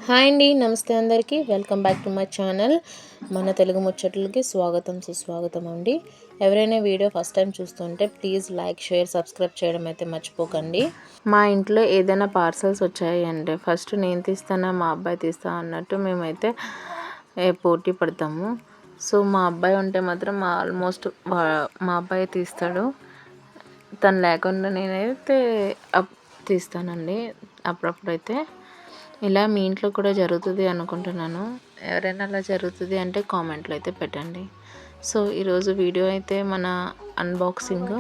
Hi అండి, నమస్తే అందరికీ. Welcome back to my channel. మన తెలుగు ముచ్చట్లకి స్వాగతం సుస్వాగతం అండి. ఎవరైనా వీడియో ఫస్ట్ టైం చూస్తుంటే ప్లీజ్ లైక్, షేర్, సబ్స్క్రైబ్ చేయడం అయితే మర్చిపోకండి. మా ఇంట్లో ఏదైనా పార్సల్స్ వచ్చాయి అంటే ఫస్ట్ నేను తీస్తానా మా అబ్బాయి తీస్తా అన్నట్టు మేమైతే పోటీ పడతాము. సో మా అబ్బాయి ఉంటే మాత్రం ఆల్మోస్ట్ మా అబ్బాయి తీస్తాడు. తను లేకుండా నేనైతే తీస్తానండి అప్పుడప్పుడైతే. ఇలా మీ ఇంట్లో కూడా జరుగుతుంది అనుకుంటున్నాను. ఎవరైనా అలా జరుగుతుంది అంటే కామెంట్లో అయితే పెట్టండి. సో ఈరోజు వీడియో అయితే మన అన్బాక్సింగ్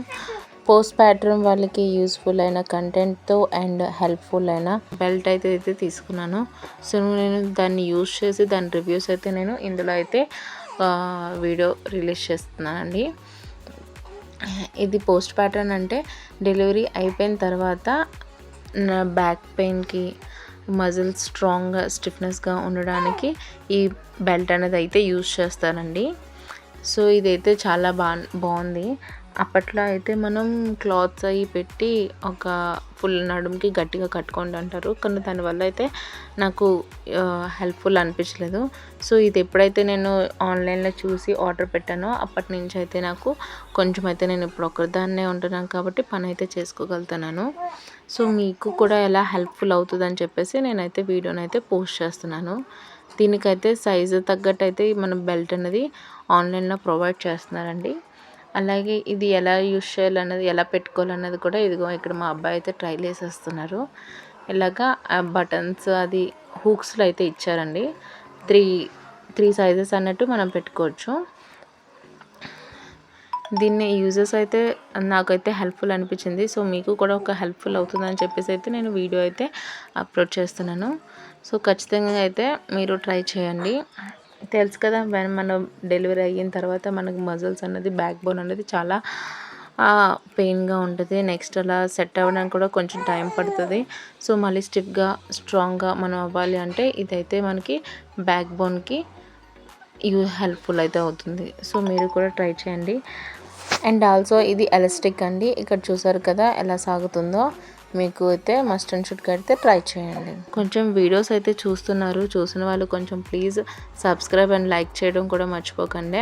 పోస్ట్ ప్యాటర్న్ వాళ్ళకి యూస్ఫుల్ అయిన కంటెంట్తో అండ్ హెల్ప్ఫుల్ అయిన బెల్ట్ అయితే తీసుకున్నాను. సో నేను దాన్ని యూజ్ చేసి దాని రివ్యూస్ అయితే నేను ఇందులో అయితే వీడియో రిలీజ్ చేస్తున్నానండి. ఇది పోస్ట్ ప్యాటర్న్ అంటే డెలివరీ అయిపోయిన తర్వాత బ్యాక్ పెయిన్కి, మజిల్స్ స్ట్రాంగ్గా స్టిఫ్నెస్గా ఉండడానికి ఈ బెల్ట్ అనేది అయితే యూజ్ చేస్తానండి. సో ఇదైతే చాలా బాగుంది. అప్పట్లో అయితే మనం క్లాత్స్ అవి పెట్టి ఒక ఫుల్ నడుముకి గట్టిగా కట్టుకోండి అంటారు, కానీ దానివల్ల అయితే నాకు హెల్ప్ఫుల్ అనిపించలేదు. సో ఇది ఎప్పుడైతే నేను ఆన్లైన్లో చూసి ఆర్డర్ పెట్టానో అప్పటి నుంచి అయితే నాకు కొంచెం అయితే నేను ఇప్పుడు ఒకదాన్నే ఉంటున్నాను కాబట్టి పని అయితే చేసుకోగలుగుతున్నాను. సో మీకు కూడా ఎలా హెల్ప్ఫుల్ అవుతుందని చెప్పేసి నేనైతే వీడియోని అయితే పోస్ట్ చేస్తున్నాను. దీనికైతే సైజు తగ్గట్టు అయితే మన బెల్ట్ అనేది ఆన్లైన్లో ప్రొవైడ్ చేస్తున్నారండి. అలాగే ఇది ఎలా యూజ్ చేయాలన్నది, ఎలా పెట్టుకోవాలన్నది కూడా ఇదిగో ఇక్కడ మా అబ్బాయి అయితే ట్రైల్ వేసేస్తున్నారు. ఇలాగా బటన్స్ అది హూక్స్లో అయితే ఇచ్చారండి. త్రీ సైజెస్ అన్నట్టు మనం పెట్టుకోవచ్చు. దీన్ని యూజెస్ అయితే నాకైతే హెల్ప్ఫుల్ అనిపించింది. సో మీకు కూడా ఒక హెల్ప్ఫుల్ అవుతుందని చెప్పేసి అయితే నేను వీడియో అయితే అప్లోడ్ చేస్తున్నాను. సో ఖచ్చితంగా అయితే మీరు ట్రై చేయండి. తెలుసు కదా, మనం డెలివరీ అయిన తర్వాత మనకు మజిల్స్ అన్నది, బ్యాక్ బోన్ అనేది చాలా పెయిన్గా ఉంటుంది. నెక్స్ట్ అలా సెట్ అవ్వడానికి కూడా కొంచెం టైం పడుతుంది. సో మళ్ళీ స్టిఫ్గా స్ట్రాంగ్గా మనం అవ్వాలి అంటే ఇదైతే మనకి బ్యాక్ బోన్కి హెల్ప్ఫుల్ అయితే అవుతుంది. సో మీరు కూడా ట్రై చేయండి. అండ్ ఆల్సో ఇది ఎలాస్టిక్ అండి. ఇక్కడ చూసారు కదా ఎలా సాగుతుందో. మీకు అయితే మస్ట్ అండ్ షుడ్గా అయితే ట్రై చేయండి. కొంచెం వీడియోస్ అయితే చూస్తున్నారు, చూసిన వాళ్ళు కొంచెం ప్లీజ్ సబ్స్క్రైబ్ అండ్ లైక్ చేయడం కూడా మర్చిపోకండి.